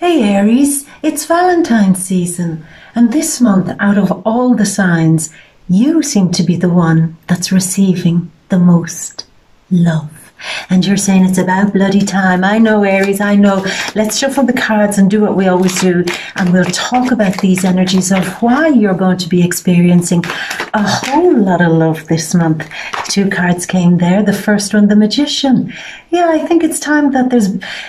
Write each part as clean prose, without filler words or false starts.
Hey Aries, it's Valentine's season, and this month, out of all the signs, you seem to be the one that's receiving the most love. And you're saying it's about bloody time. I know, Aries, I know. Let's shuffle the cards and do what we always do, and we'll talk about these energies of why you're going to be experiencing a whole lot of love this month. Two cards came there. The first one, the Magician. Yeah, I think it's time that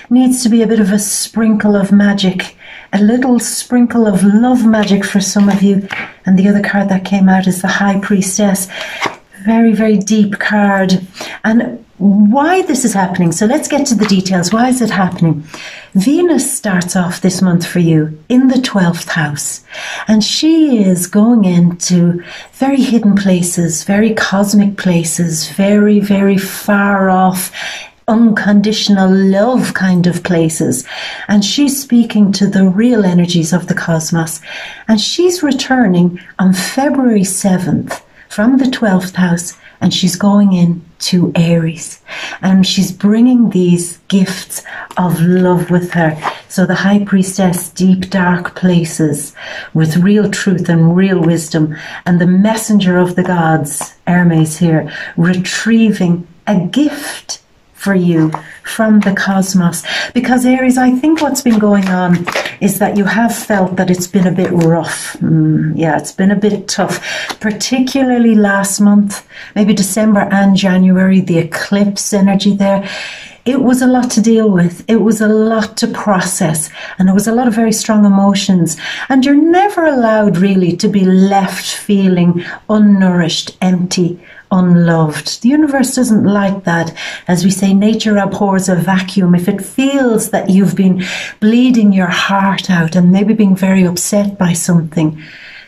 needs to be a bit of a sprinkle of magic, a little sprinkle of love magic for some of you. And the other card that came out is the High Priestess. Very, very deep card. And why this is happening, so let's get to the details. Why is it happening? Venus starts off this month for you in the 12th house, and she is going into very hidden places, very cosmic places, very, very far off, unconditional love kind of places. And she's speaking to the real energies of the cosmos, and she's returning on February 7th from the 12th house, and she's going in to Aries, and she's bringing these gifts of love with her. So the High Priestess, deep dark places with real truth and real wisdom, and the messenger of the gods, Hermes here, retrieving a gift for you from the cosmos. Because Aries, I think what's been going on is that you have felt that it's been a bit rough. Yeah, it's been a bit tough, particularly last month, maybe December and January, the eclipse energy there. It was a lot to deal with. It was a lot to process, and there was a lot of very strong emotions. And you're never allowed really to be left feeling unnourished, empty, unloved. The universe doesn't like that. As we say, nature abhors a vacuum. If it feels that you've been bleeding your heart out and maybe being very upset by something,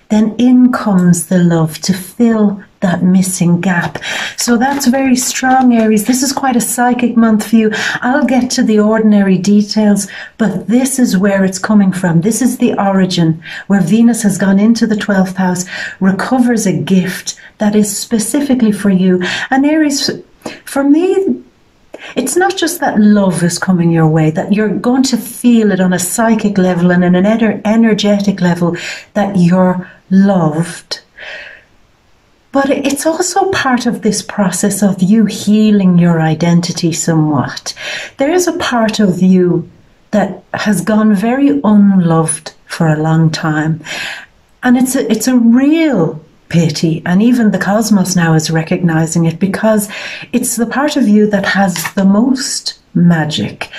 then in comes the love to fill that missing gap. So that's very strong, Aries. This is quite a psychic month for you. I'll get to the ordinary details, but this is where it's coming from. This is the origin, where Venus has gone into the 12th house, recovers a gift that is specifically for you. And Aries, for me, it's not just that love is coming your way, that you're going to feel it on a psychic level and in an energetic level, that you're loved. But it's also part of this process of you healing your identity somewhat. There is a part of you that has gone very unloved for a long time. And it's a real pity. And even the cosmos now is recognizing it, because it's the part of you that has the most magic.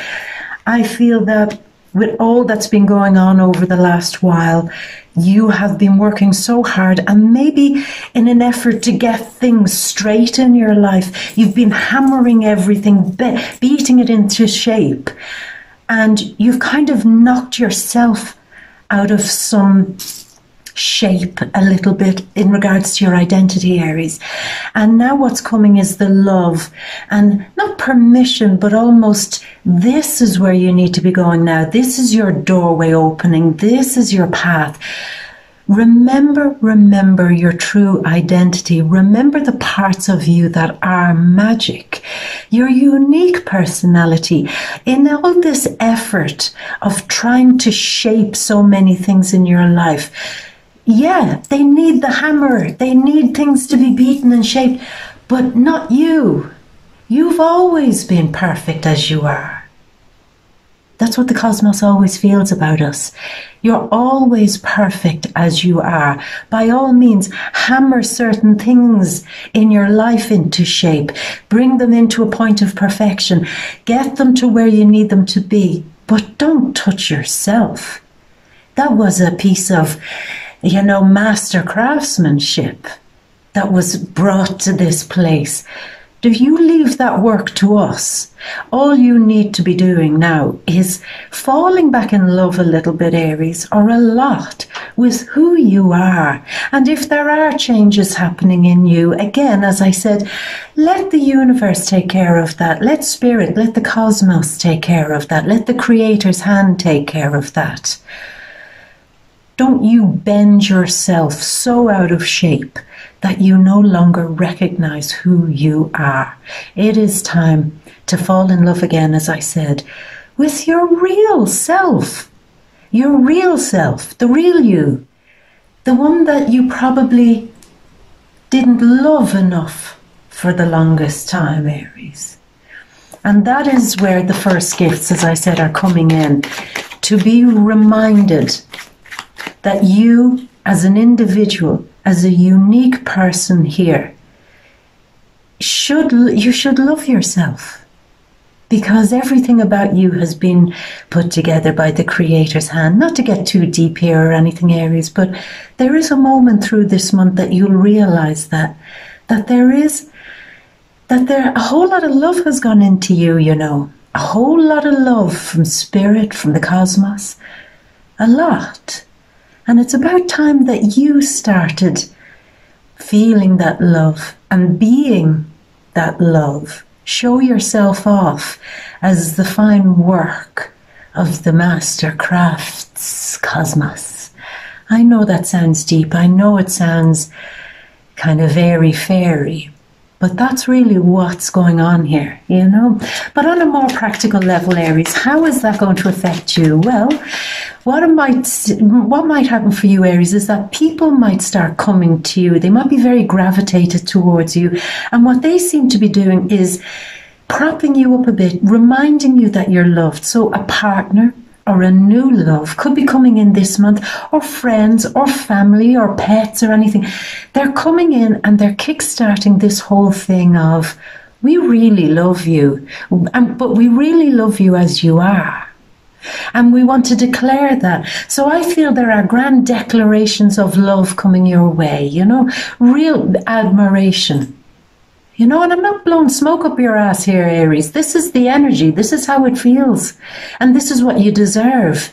I feel that with all that's been going on over the last while, you have been working so hard, and maybe in an effort to get things straight in your life, you've been hammering everything, beating it into shape, and you've kind of knocked yourself out of some shape a little bit in regards to your identity, Aries. And now what's coming is the love, and not permission, but almost this is where you need to be going now. This is your doorway opening. This is your path. Remember your true identity. Remember the parts of you that are magic, your unique personality. In all this effort of trying to shape so many things in your life, yeah, they need the hammer. They need things to be beaten and shaped, but not you. You've always been perfect as you are. That's what the cosmos always feels about us. You're always perfect as you are. By all means, hammer certain things in your life into shape. Bring them into a point of perfection. Get them to where you need them to be. But don't touch yourself. That was a piece of, master craftsmanship that was brought to this place. Do you leave that work to us? All you need to be doing now is falling back in love a little bit, Aries, or a lot, with who you are. And if there are changes happening in you, again, as I said, let the universe take care of that. Let spirit, let the cosmos take care of that. Let the Creator's hand take care of that. Don't you bend yourself so out of shape that you no longer recognize who you are. It is time to fall in love again, as I said, with your real self. your real self, the real you, the one that you probably didn't love enough for the longest time, Aries. And that is where the first gifts, as I said, are coming in, to be reminded that you, as an individual, as a unique person here, you should love yourself. Because everything about you has been put together by the Creator's hand. Not to get too deep here or anything, Aries, but there is a moment through this month that you'll realize that a whole lot of love has gone into you, you know. A whole lot of love from spirit, from the cosmos. A lot. And it's about time that you started feeling that love and being that love. Show yourself off as the fine work of the master crafts cosmos. I know that sounds deep. I know it sounds kind of airy-fairy. But that's really what's going on here, you know. But on a more practical level, Aries, how is that going to affect you? Well, what might happen for you, Aries, is that people might start coming to you. They might be very gravitated towards you. And what they seem to be doing is propping you up a bit, reminding you that you're loved. So a partner or a new love could be coming in this month, or friends or family or pets or anything. They're coming in and they're kickstarting this whole thing of, we really love you, but we really love you as you are. And we want to declare that. So I feel there are grand declarations of love coming your way, you know, real admiration. You know, and I'm not blowing smoke up your ass here, Aries. This is the energy. This is how it feels. And this is what you deserve,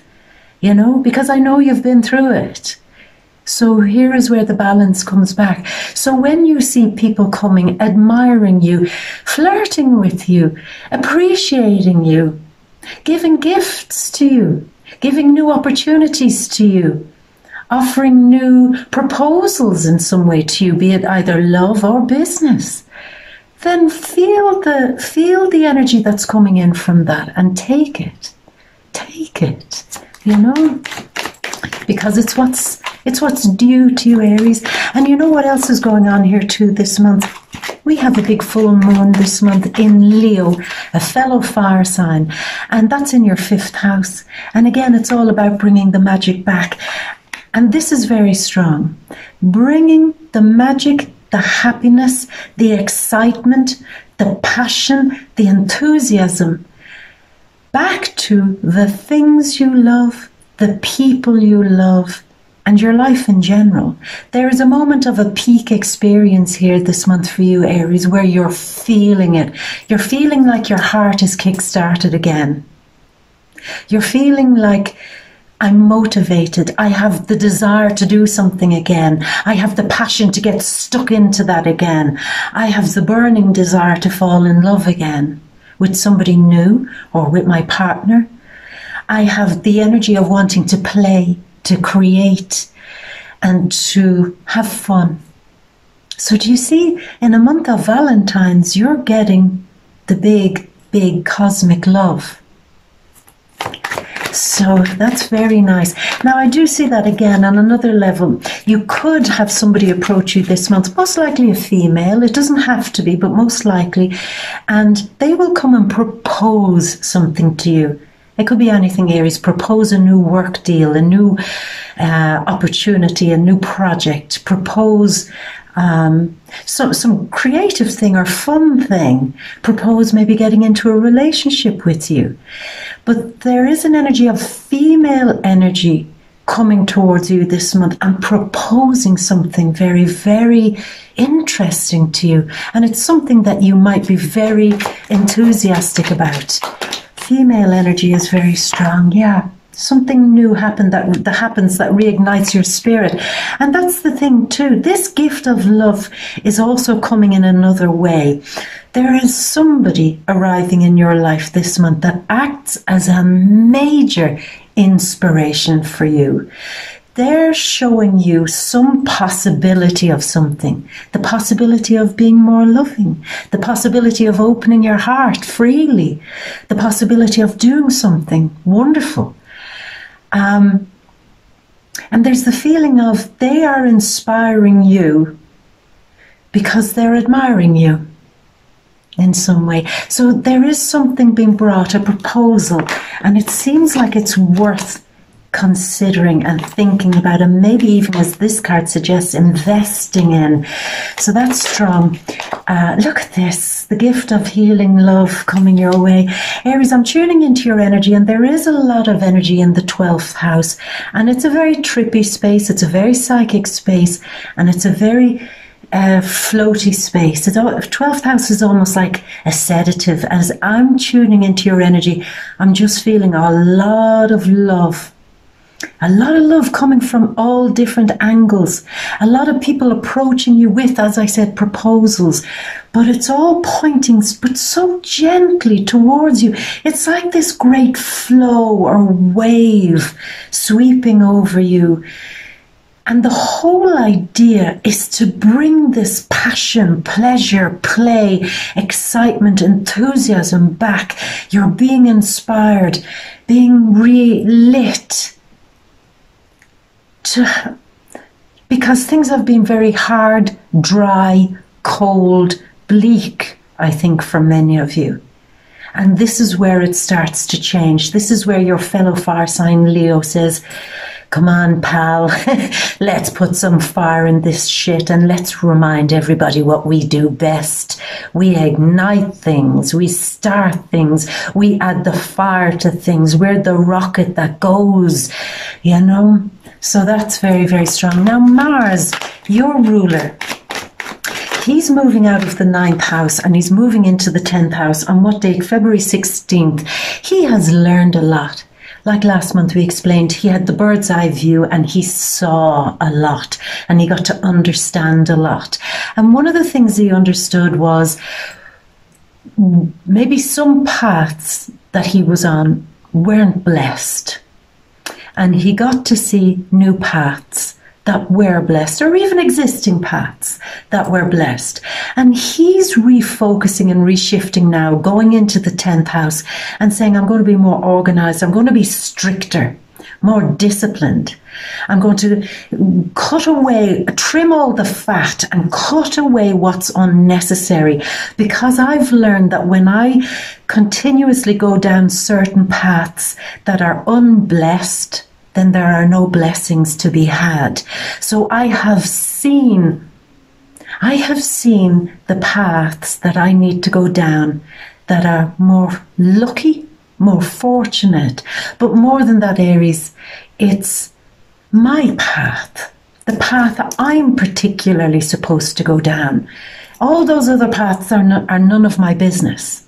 you know, because I know you've been through it. So here is where the balance comes back. So when you see people coming, admiring you, flirting with you, appreciating you, giving gifts to you, giving new opportunities to you, offering new proposals in some way to you, be it either love or business, then feel the energy that's coming in from that and take it, you know, because it's what's due to you, Aries. And you know what else is going on here too this month? We have a big full moon this month in Leo, a fellow fire sign, and that's in your 5th house. And again, it's all about bringing the magic back. And this is very strong. Bringing the magic, the happiness, the excitement, the passion, the enthusiasm back to the things you love, the people you love, and your life in general. There is a moment of a peak experience here this month for you, Aries, where you're feeling it. You're feeling like your heart is kick-started again. You're feeling like, I'm motivated. I have the desire to do something again. I have the passion to get stuck into that again. I have the burning desire to fall in love again with somebody new or with my partner. I have the energy of wanting to play, to create, and to have fun. So do you see, in a month of Valentine's, you're getting the big, big cosmic love. So that's very nice. Now, I do see that again on another level. You could have somebody approach you this month, most likely a female. It doesn't have to be, but most likely. And they will come and propose something to you. It could be anything, Aries. Propose a new work deal, a new opportunity, a new project. Propose some creative thing or fun thing. Propose maybe getting into a relationship with you. But there is an energy of female energy coming towards you this month and proposing something very, very interesting to you. And it's something that you might be very enthusiastic about. Female energy is very strong, yeah. Something new happens that reignites your spirit. And that's the thing too. This gift of love is also coming in another way. There is somebody arriving in your life this month that acts as a major inspiration for you. They're showing you some possibility of something. The possibility of being more loving. The possibility of opening your heart freely. The possibility of doing something wonderful. And there's the feeling of they are inspiring you because they're admiring you in some way. So there is something being brought, a proposal, and it seems like it's worth considering and thinking about, and maybe even, as this card suggests, investing in. So that's strong. Look at this, the gift of healing love coming your way. Aries, I'm tuning into your energy, and there is a lot of energy in the 12th house, and it's a very trippy space, it's a very psychic space, and it's a very floaty space. 12th house is almost like a sedative. As I'm tuning into your energy, I'm just feeling a lot of love. A lot of love coming from all different angles. A lot of people approaching you with, as I said, proposals. But it's all pointing, but so gently towards you. It's like this great flow or wave sweeping over you. And the whole idea is to bring this passion, pleasure, play, excitement, enthusiasm back. You're being inspired, being relit. Because things have been very hard, dry, cold, bleak, I think, for many of you. And this is where it starts to change. This is where your fellow fire sign Leo says, come on, pal, let's put some fire in this shit and let's remind everybody what we do best. We ignite things, we start things, we add the fire to things. We're the rocket that goes, you know. So that's very, very strong. Now Mars, your ruler, he's moving out of the 9th house and he's moving into the 10th house. On what date? February 16th. He has learned a lot. Like last month we explained, he had the bird's eye view and he saw a lot and he got to understand a lot. And one of the things he understood was maybe some paths that he was on weren't blessed. And he got to see new paths that were blessed, or even existing paths that were blessed. And he's refocusing and reshifting now, going into the 10th house and saying, I'm going to be more organized, I'm going to be stricter, more disciplined. I'm going to cut away, trim all the fat and cut away what's unnecessary, because I've learned that when I continuously go down certain paths that are unblessed, then there are no blessings to be had. So I have seen the paths that I need to go down that are more lucky, more fortunate. But more than that, Aries, it's my path, the path I'm particularly supposed to go down. All those other paths are none of my business.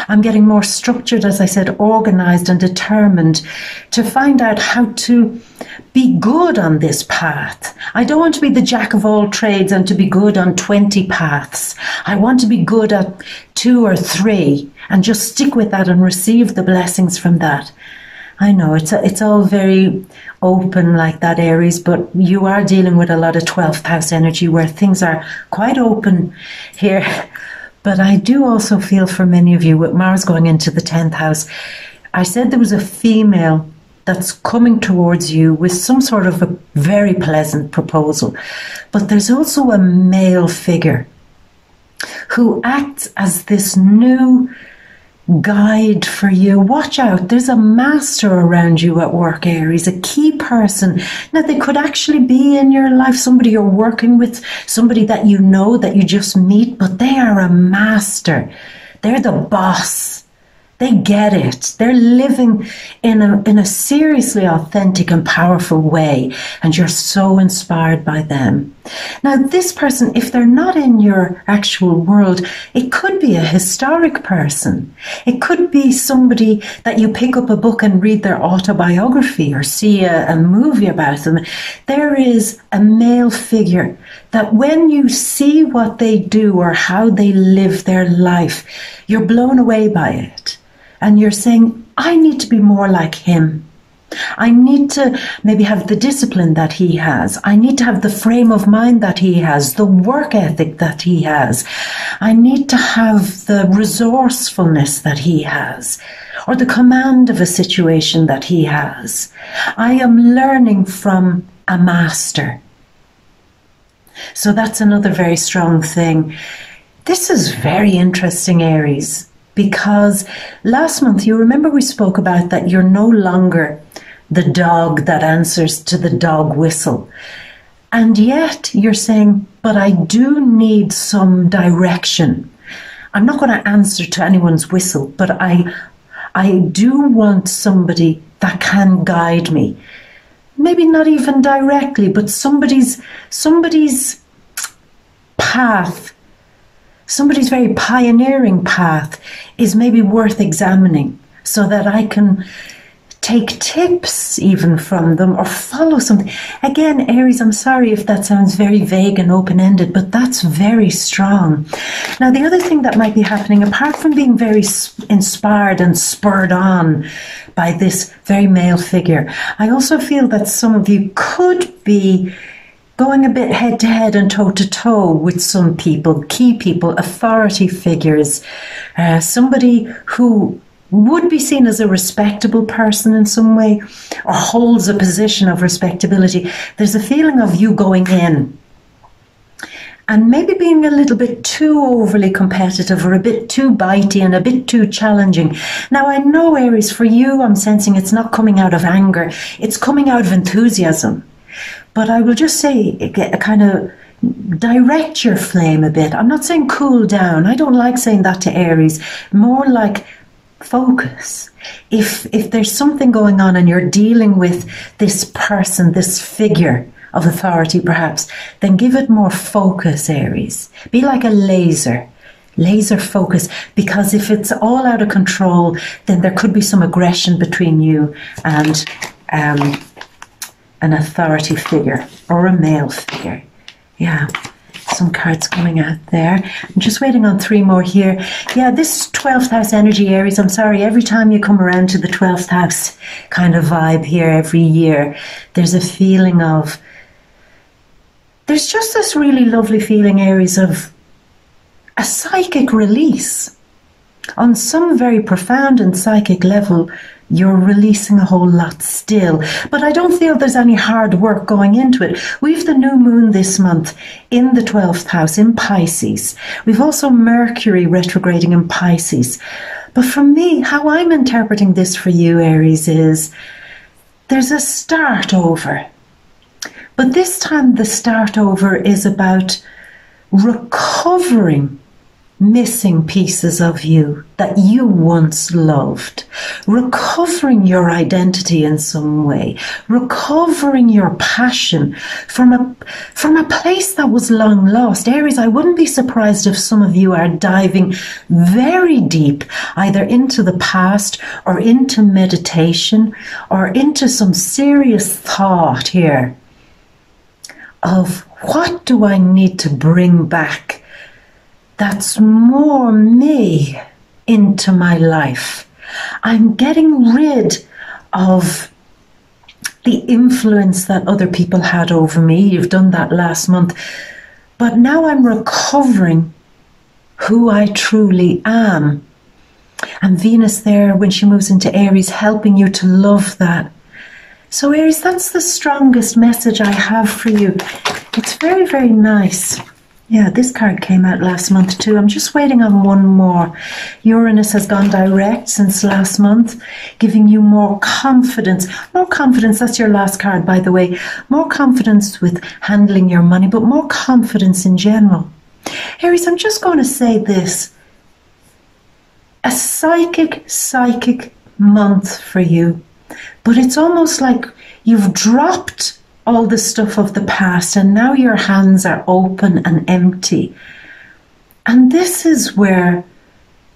I'm getting more structured, as I said, organized and determined to find out how to be good on this path. I don't want to be the jack of all trades and to be good on 20 paths. I want to be good at 2 or 3 and just stick with that and receive the blessings from that. I know it's all very open like that, Aries, but you are dealing with a lot of 12th house energy where things are quite open here. But I do also feel for many of you with Mars going into the 10th house. I said there was a female that's coming towards you with some sort of a very pleasant proposal. But there's also a male figure who acts as this new guide for you. Watch out, there's a master around you at work, Aries, a key person. Now, they could actually be in your life, somebody you're working with, somebody that you know, that you just meet, but they are a master. They're the boss. They get it. They're living in a seriously authentic and powerful way, and you're so inspired by them. Now, this person, if they're not in your actual world, it could be a historic person. It could be somebody that you pick up a book and read their autobiography or see a movie about them. There is a male figure that when you see what they do or how they live their life, you're blown away by it. And you're saying, I need to be more like him. I need to maybe have the discipline that he has. I need to have the frame of mind that he has, the work ethic that he has. I need to have the resourcefulness that he has. or the command of a situation that he has. I am learning from a master. So that's another very strong thing. This is very interesting, Aries, because last month, you remember we spoke about that you're no longer the dog that answers to the dog whistle. And yet you're saying, but I do need some direction. I'm not going to answer to anyone's whistle, but I do want somebody that can guide me. Maybe not even directly, but somebody's path, somebody's very pioneering path is maybe worth examining so that I can take tips even from them or follow something. Again, Aries, I'm sorry if that sounds very vague and open-ended, but that's very strong. Now, the other thing that might be happening, apart from being very inspired and spurred on by this very male figure, I also feel that some of you could be going a bit head-to-head and toe-to-toe with some people, key people, authority figures, somebody who would be seen as a respectable person in some way or holds a position of respectability. There's a feeling of you going in and maybe being a little bit too overly competitive or a bit too bitey and a bit too challenging. Now, I know, Aries, for you, I'm sensing it's not coming out of anger. It's coming out of enthusiasm. But I will just say, kind of direct your flame a bit. I'm not saying cool down. I don't like saying that to Aries. More like focus. If there's something going on and you're dealing with this person, this figure of authority perhaps, then give it more focus, Aries. Be like a laser focus, because if it's all out of control, then there could be some aggression between you and an authority figure or a male figure. Yeah. Some cards coming out there. I'm just waiting on 3 more here. Yeah, this 12th house energy, Aries, I'm sorry, every time you come around to the 12th house kind of vibe here every year, there's a feeling of, there's just this really lovely feeling, Aries, of a psychic release. On some very profound and psychic level, you're releasing a whole lot still. But I don't feel there's any hard work going into it. We've the new moon this month in the 12th house in Pisces. We've also Mercury retrograding in Pisces. But for me, how I'm interpreting this for you, Aries, is there's a start over. But this time the start over is about recovering missing pieces of you that you once loved, recovering your identity in some way, recovering your passion from a place that was long lost. Aries, I wouldn't be surprised if some of you are diving very deep, either into the past or into meditation or into some serious thought here of what do I need to bring back that's more me into my life. I'm getting rid of the influence that other people had over me. You've done that last month. But now I'm recovering who I truly am. And Venus there, when she moves into Aries, helping you to love that. So Aries, that's the strongest message I have for you. It's very, very nice. Yeah, this card came out last month too. I'm just waiting on one more. Uranus has gone direct since last month, giving you more confidence. More confidence, that's your last card, by the way. More confidence with handling your money, but more confidence in general. Aries, I'm just going to say this. A psychic month for you. But it's almost like you've dropped all the stuff of the past and now your hands are open and empty. And this is where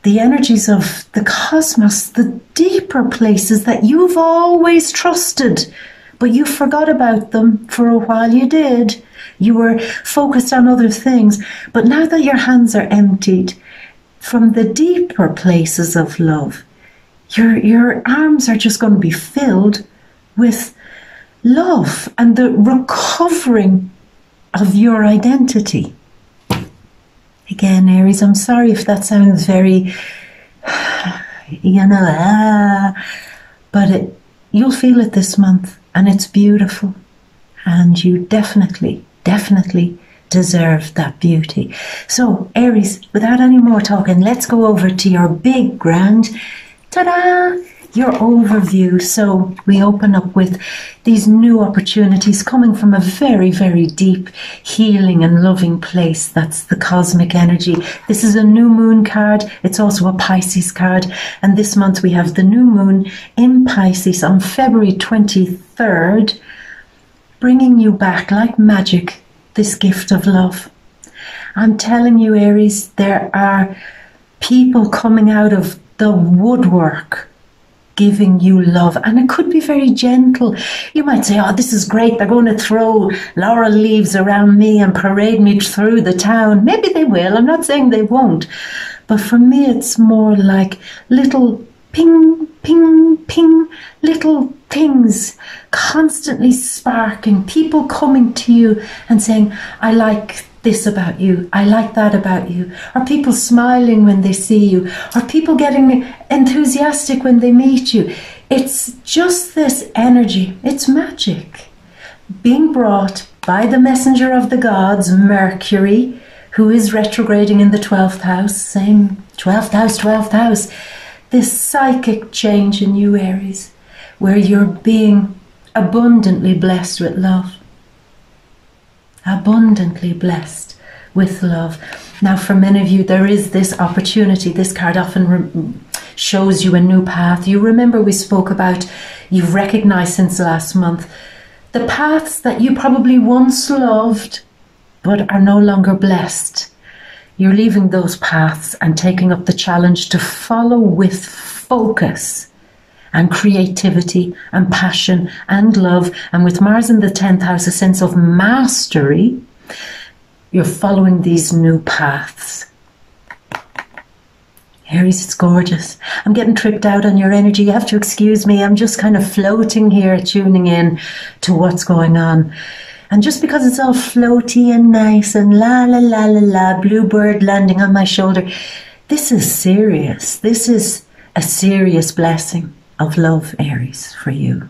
the energies of the cosmos, the deeper places that you've always trusted, but you forgot about them for a while. You did. You were focused on other things. But now that your hands are emptied from the deeper places of love, your arms are just going to be filled with love and the recovering of your identity. Again, Aries, I'm sorry if that sounds very you know, but you'll feel it this month, and it's beautiful, and you definitely deserve that beauty. So Aries, without any more talking, let's go over to your big grand, ta-da, your overview. So we open up with these new opportunities coming from a very, very deep healing and loving place. That's the cosmic energy. This is a new moon card. It's also a Pisces card. And this month we have the new moon in Pisces on February 23rd, bringing you back like magic this gift of love. I'm telling you, Aries, there are people coming out of the woodwork giving you love, and it could be very gentle. You might say, oh, this is great, they're going to throw laurel leaves around me and parade me through the town. Maybe they will, I'm not saying they won't, but for me it's more like little ping, ping, ping, little things constantly sparking, people coming to you and saying, I like this about you, I like that about you, or people smiling when they see you, or people getting enthusiastic when they meet you. It's just this energy, it's magic, being brought by the messenger of the gods, Mercury, who is retrograding in the 12th house, same 12th house, this psychic change in you, Aries, where you're being abundantly blessed with love. Abundantly blessed with love. Now, for many of you, there is this opportunity. This card often shows you a new path. You remember we spoke about, you've recognized since last month, the paths that you probably once loved but are no longer blessed. You're leaving those paths and taking up the challenge to follow with focus and creativity and passion and love. And with Mars in the 10th house, a sense of mastery, you're following these new paths. Aries, it's gorgeous. I'm getting tripped out on your energy. You have to excuse me. I'm just kind of floating here, tuning in to what's going on. And just because it's all floaty and nice and la la la la la, bluebird landing on my shoulder, this is serious. This is a serious blessing of love, Aries, for you.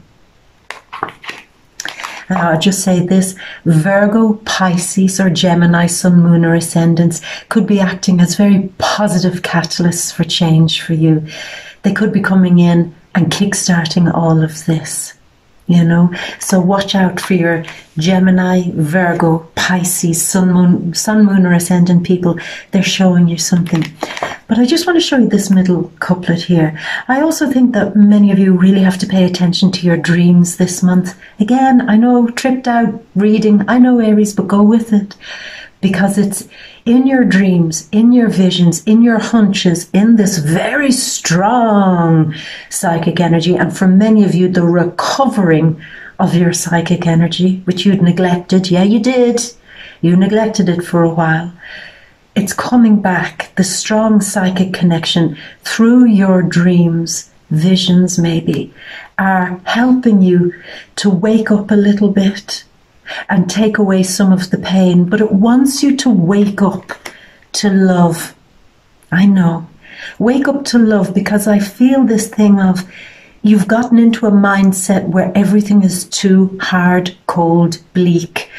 And I'll just say this, Virgo, Pisces or Gemini, Sun, Moon or Ascendants could be acting as very positive catalysts for change for you. They could be coming in and kickstarting all of this, you know. So watch out for your Gemini, Virgo, Pisces, Sun, Moon or Ascendant people. They're showing you something. But I just want to show you this middle couplet here. I also think that many of you really have to pay attention to your dreams this month. Again, I know, tripped out reading, I know, Aries, but go with it. Because it's in your dreams, in your visions, in your hunches, in this very strong psychic energy. And for many of you, the recovering of your psychic energy, which you'd neglected. Yeah, you did. You neglected it for a while. It's coming back, the strong psychic connection through your dreams, visions maybe, are helping you to wake up a little bit and take away some of the pain. But it wants you to wake up to love. I know. Wake up to love, because I feel this thing of you've gotten into a mindset where everything is too hard, cold, bleak,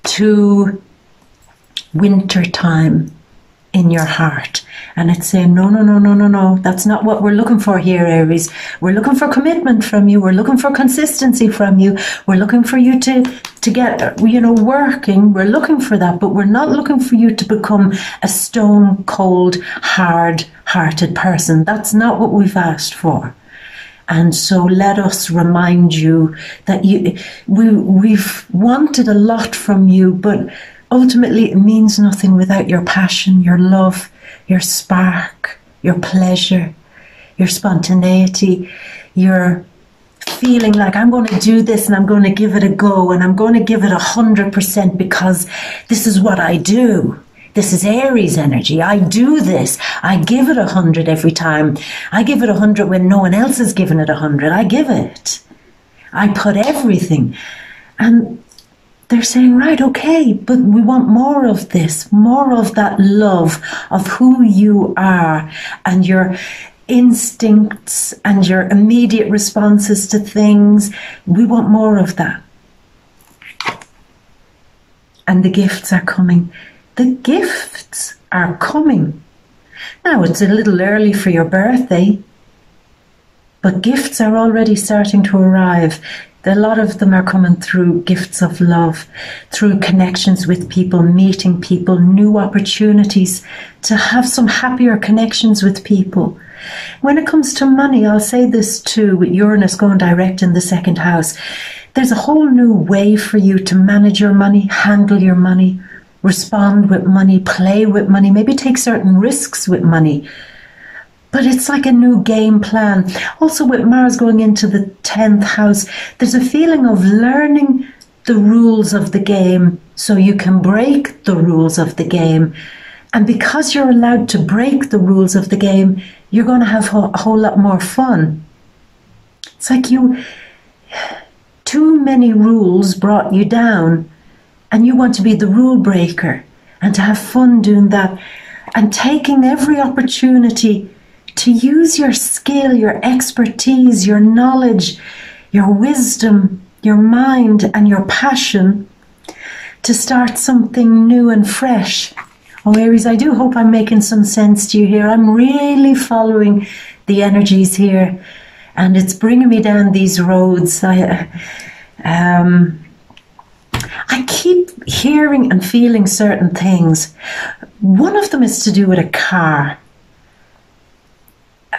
too winter time in your heart, and it's saying no, that's not what we're looking for here, Aries. We're looking for commitment from you, we're looking for consistency from you, we're looking for you to get, you know, working. We're looking for that, but we're not looking for you to become a stone cold, hard hearted person. That's not what we've asked for. And so let us remind you that we've wanted a lot from you, but ultimately, it means nothing without your passion, your love, your spark, your pleasure, your spontaneity, your feeling like I'm going to do this and I'm going to give it a go and I'm going to give it 100% because this is what I do. This is Aries energy. I do this. I give it 100 every time. I give it 100 when no one else is giving it 100. I give it. I put everything. And they're saying, right, okay, but we want more of this, more of that love of who you are and your instincts and your immediate responses to things. We want more of that. And the gifts are coming. The gifts are coming. Now, it's a little early for your birthday, but gifts are already starting to arrive. A lot of them are coming through gifts of love, through connections with people, meeting people, new opportunities to have some happier connections with people. When it comes to money, I'll say this too, with Uranus going direct in the second house, there's a whole new way for you to manage your money, handle your money, respond with money, play with money, maybe take certain risks with money. But it's like a new game plan. Also with Mars going into the 10th house, there's a feeling of learning the rules of the game so you can break the rules of the game. And because you're allowed to break the rules of the game, you're going to have a whole lot more fun. It's like too many rules brought you down and you want to be the rule breaker and to have fun doing that and taking every opportunity to use your skill, your expertise, your knowledge, your wisdom, your mind and your passion to start something new and fresh. Oh, Aries, I do hope I'm making some sense to you here. I'm really following the energies here and it's bringing me down these roads. I keep hearing and feeling certain things. One of them is to do with a car.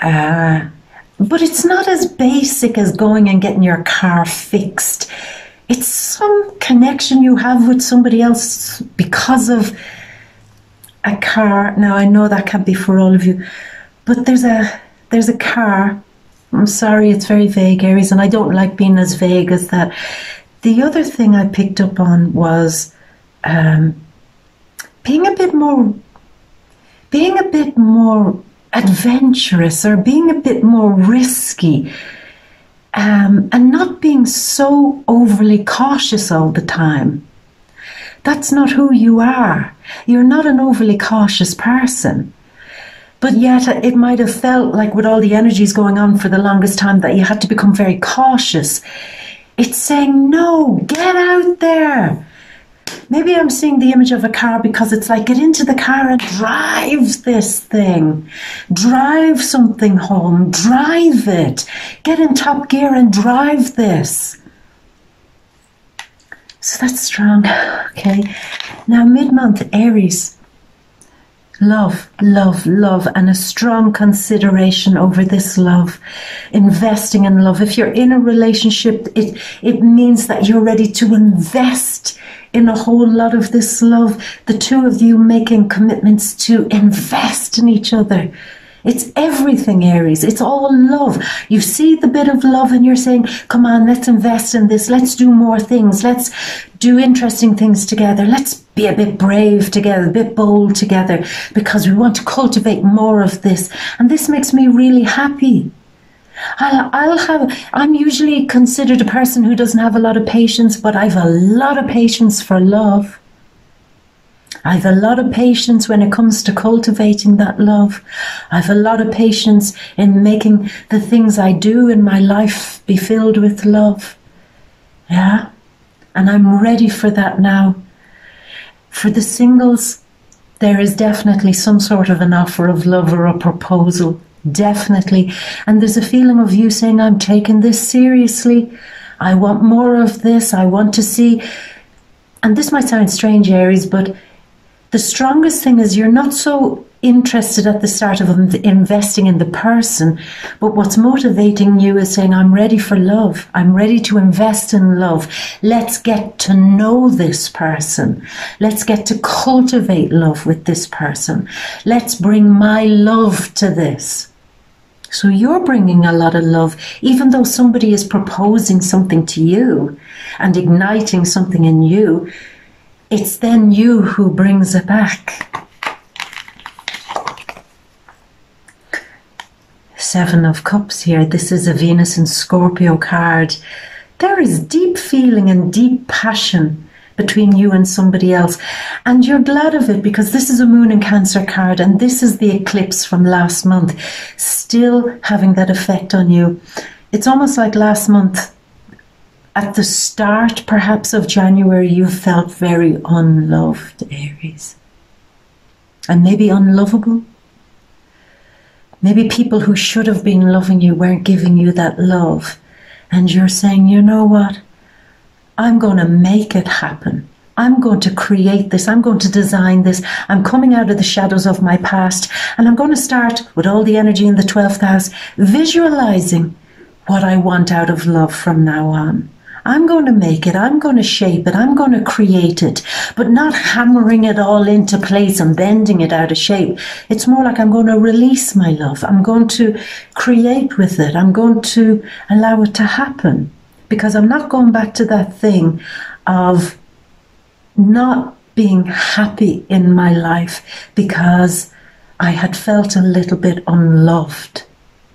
But it's not as basic as going and getting your car fixed. It's some connection you have with somebody else because of a car. Now, I know that can't be for all of you, but there's a car. I'm sorry, it's very vague, Aries, and I don't like being as vague as that. The other thing I picked up on was being a bit more adventurous or being a bit more risky and not being so overly cautious all the time. That's not who you are. You're not an overly cautious person. But yet it might have felt like with all the energies going on for the longest time that you had to become very cautious. It's saying, no, get out there. Maybe I'm seeing the image of a car because it's like, get into the car and drive this thing. Drive something home. Drive it. Get in top gear and drive this. So that's strong. Okay. Now, mid-month, Aries. Love, love, love, and a strong consideration over this love. Investing in love. If you're in a relationship, it means that you're ready to invest in a whole lot of this love. The two of you making commitments to invest in each other. It's everything, Aries. It's all love. You see the bit of love and you're saying, come on, let's invest in this. Let's do more things. Let's do interesting things together. Let's be a bit brave together, a bit bold together, because we want to cultivate more of this. And this makes me really happy. I'm usually considered a person who doesn't have a lot of patience, but I've a lot of patience for love. I've a lot of patience when it comes to cultivating that love. I've a lot of patience in making the things I do in my life be filled with love. Yeah? And I'm ready for that now. For the singles, there is definitely some sort of an offer of love or a proposal. Definitely. And there's a feeling of you saying, I'm taking this seriously. I want more of this. I want to see. And this might sound strange, Aries, but the strongest thing is you're not so interested at the start of investing in the person, but what's motivating you is saying, I'm ready for love. I'm ready to invest in love. Let's get to know this person. Let's get to cultivate love with this person. Let's bring my love to this. So you're bringing a lot of love, even though somebody is proposing something to you and igniting something in you. It's then you who brings it back. 7 of Cups here. This is a Venus and Scorpio card. There is deep feeling and deep passion between you and somebody else. And you're glad of it because this is a Moon and Cancer card, and this is the eclipse from last month, still having that effect on you. It's almost like last month, at the start perhaps of January, you felt very unloved, Aries. And maybe unlovable. Maybe people who should have been loving you weren't giving you that love. And you're saying, you know what? I'm going to make it happen. I'm going to create this. I'm going to design this. I'm coming out of the shadows of my past. And I'm going to start with all the energy in the 12th house, visualizing what I want out of love from now on. I'm going to make it. I'm going to shape it. I'm going to create it, but not hammering it all into place and bending it out of shape. It's more like I'm going to release my love. I'm going to create with it. I'm going to allow it to happen, because I'm not going back to that thing of not being happy in my life because I had felt a little bit unloved,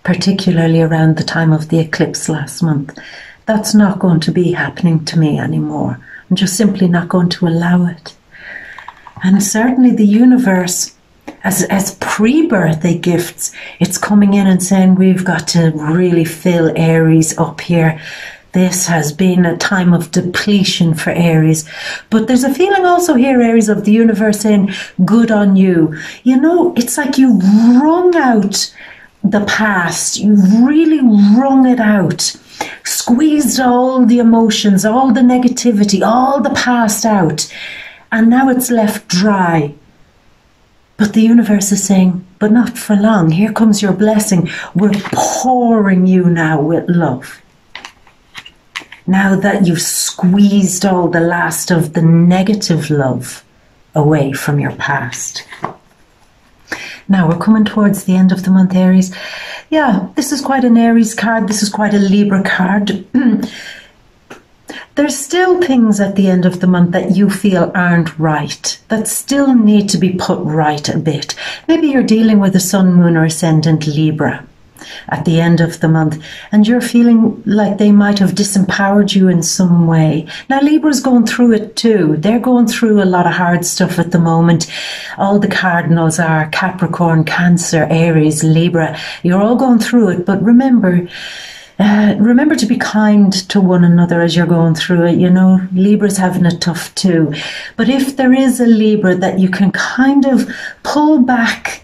particularly around the time of the eclipse last month. That's not going to be happening to me anymore. I'm just simply not going to allow it. And certainly the universe, as pre-birthday gifts, it's coming in and saying, we've got to really fill Aries up here. This has been a time of depletion for Aries. But there's a feeling also here, Aries, of the universe saying, good on you. You know, it's like you wrung out the past. You really wrung it out. Squeezed all the emotions, all the negativity, all the past out. And now it's left dry. But the universe is saying, but not for long. Here comes your blessing. We're pouring you now with love. Now that you've squeezed all the last of the negative love away from your past. Now we're coming towards the end of the month, Aries. Yeah, this is quite an Aries card. This is quite a Libra card. There's still things at the end of the month that you feel aren't right, that still need to be put right a bit. Maybe you're dealing with a Sun, Moon or Ascendant Libra at the end of the month, and you're feeling like they might have disempowered you in some way. Now Libra's going through it too. They're going through a lot of hard stuff at the moment. All the cardinals are Capricorn, Cancer, Aries, Libra. You're all going through it, but remember to be kind to one another as you're going through it. You know, Libra's having it tough too. But if there is a Libra that you can kind of pull back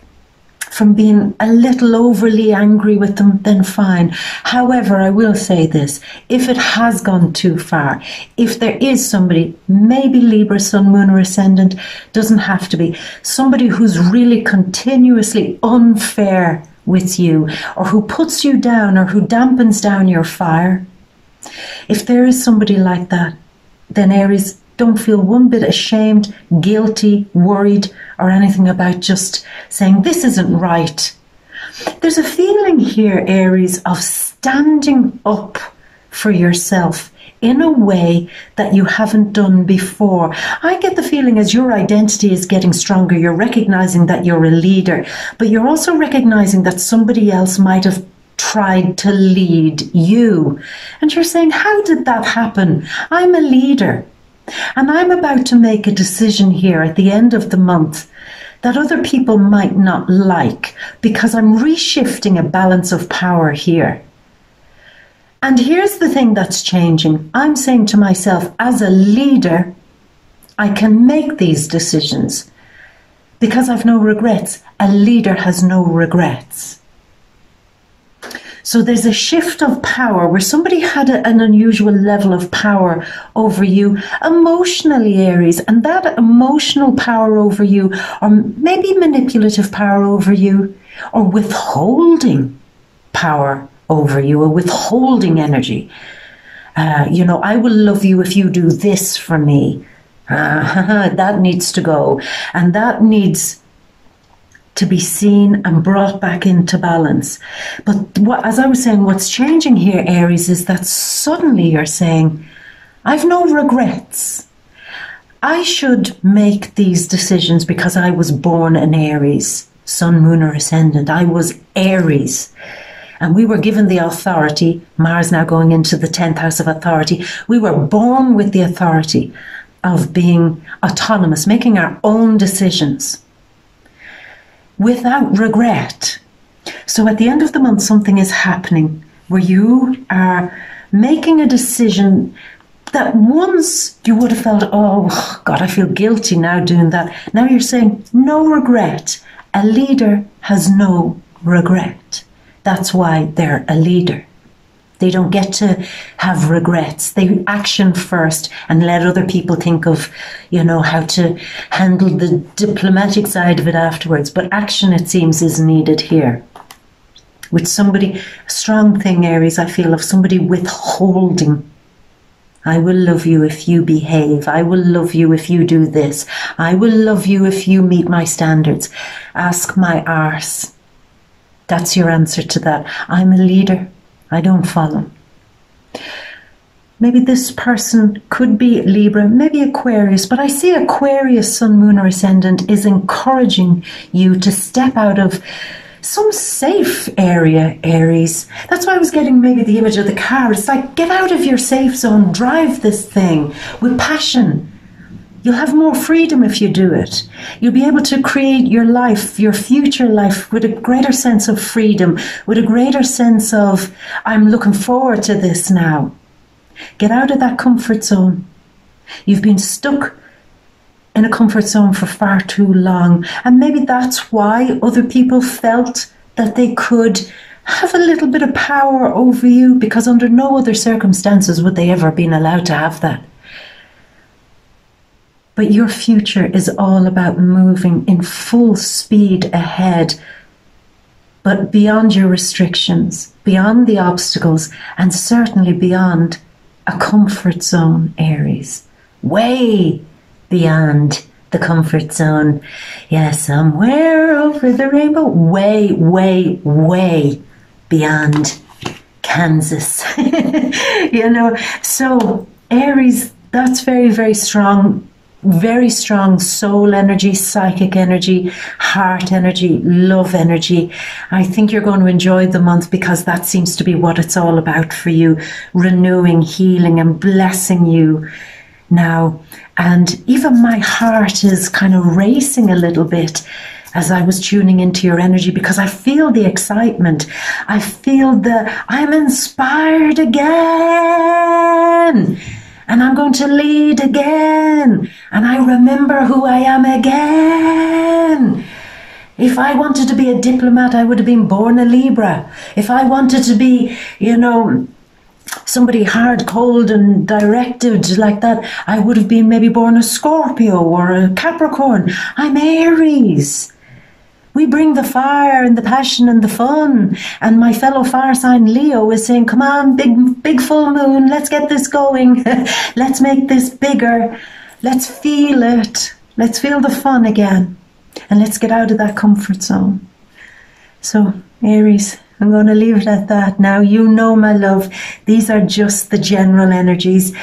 from being a little overly angry with them, then fine. However, I will say this, if it has gone too far, if there is somebody, maybe Libra, Sun, Moon or Ascendant, doesn't have to be, somebody who's really continuously unfair with you, or who puts you down, or who dampens down your fire, if there is somebody like that, then Aries, don't feel one bit ashamed, guilty, worried, or anything about just saying, this isn't right. There's a feeling here, Aries, of standing up for yourself in a way that you haven't done before. I get the feeling as your identity is getting stronger, you're recognizing that you're a leader, but you're also recognizing that somebody else might have tried to lead you. And you're saying, how did that happen? I'm a leader. And I'm about to make a decision here at the end of the month that other people might not like, because I'm reshifting a balance of power here. And here's the thing that's changing. I'm saying to myself, as a leader, I can make these decisions because I've no regrets. A leader has no regrets. So there's a shift of power where somebody had an unusual level of power over you emotionally, Aries, and that emotional power over you, or maybe manipulative power over you, or withholding power over you, or withholding energy. You know, I will love you if you do this for me. That needs to go, and that needs to be seen and brought back into balance. But as I was saying, what's changing here, Aries, is that suddenly you're saying, I've no regrets. I should make these decisions because I was born an Aries, Sun, Moon or Ascendant. I was Aries. And we were given the authority, Mars now going into the 10th house of authority. We were born with the authority. of being autonomous, making our own decisions without regret. So at the end of the month, something is happening where you are making a decision that once you would have felt, oh God, I feel guilty now doing that. Now you're saying no regret. A leader has no regret. That's why they're a leader. They don't get to have regrets. They action first and let other people think of, how to handle the diplomatic side of it afterwards. But action, it seems, is needed here. With somebody, a strong thing, Aries, I feel, of somebody withholding. I will love you if you behave. I will love you if you do this. I will love you if you meet my standards. Ask my arse. That's your answer to that. I'm a leader. I don't follow. Maybe this person could be Libra, maybe Aquarius, but I see Aquarius, Sun, Moon, or Ascendant is encouraging you to step out of some safe area, Aries. That's why I was getting maybe the image of the car. It's like, get out of your safe zone, drive this thing with passion. You'll have more freedom if you do it. You'll be able to create your life, your future life, with a greater sense of freedom, with a greater sense of, I'm looking forward to this now. Get out of that comfort zone. You've been stuck in a comfort zone for far too long. And maybe that's why other people felt that they could have a little bit of power over you, because under no other circumstances would they ever have been allowed to have that. But your future is all about moving in full speed ahead, but beyond your restrictions, beyond the obstacles, and certainly beyond a comfort zone, Aries. Way beyond the comfort zone. Yeah, somewhere over the rainbow. Way, way, way beyond Kansas. So Aries, that's very, very strong. Very strong soul energy, psychic energy, heart energy, love energy. I think you're going to enjoy the month because that seems to be what it's all about for you. Renewing, healing, and blessing you now. And even my heart is kind of racing a little bit as I was tuning into your energy, because I feel the excitement. I feel I'm inspired again. And I'm going to lead again. And I remember who I am again. If I wanted to be a diplomat, I would have been born a Libra. If I wanted to be, somebody hard, cold and directed like that, I would have been maybe born a Scorpio or a Capricorn. I'm Aries. We bring the fire and the passion and the fun. And my fellow fire sign Leo is saying, come on, big full moon, let's get this going. Let's make this bigger. Let's feel it. Let's feel the fun again. And let's get out of that comfort zone. So, Aries, I'm going to leave it at that now. You know, my love, these are just the general energies.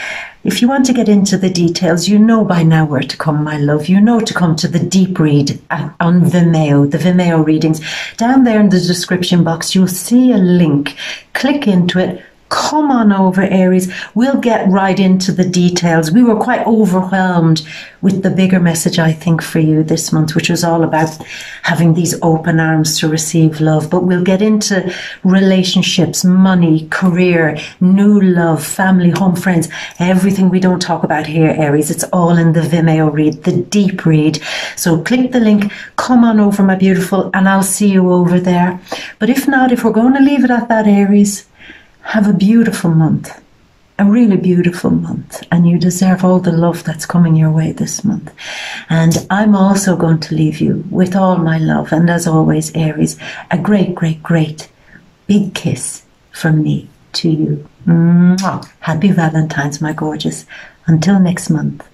If you want to get into the details, you know by now where to come, my love. You know to come to the deep read on Vimeo, the Vimeo readings. Down there in the description box, you'll see a link. Click into it. Come on over, Aries. We'll get right into the details. We were quite overwhelmed with the bigger message, I think, for you this month, which was all about having these open arms to receive love. But we'll get into relationships, money, career, new love, family, home, friends, everything we don't talk about here, Aries. It's all in the Vimeo read, the deep read. So click the link, come on over, my beautiful, and I'll see you over there. But if not, if we're going to leave it at that, Aries, have a beautiful month, a really beautiful month, and you deserve all the love that's coming your way this month. And I'm also going to leave you with all my love, and as always, Aries, a great, great, great big kiss from me to you. Mwah. Happy Valentine's, my gorgeous. Until next month.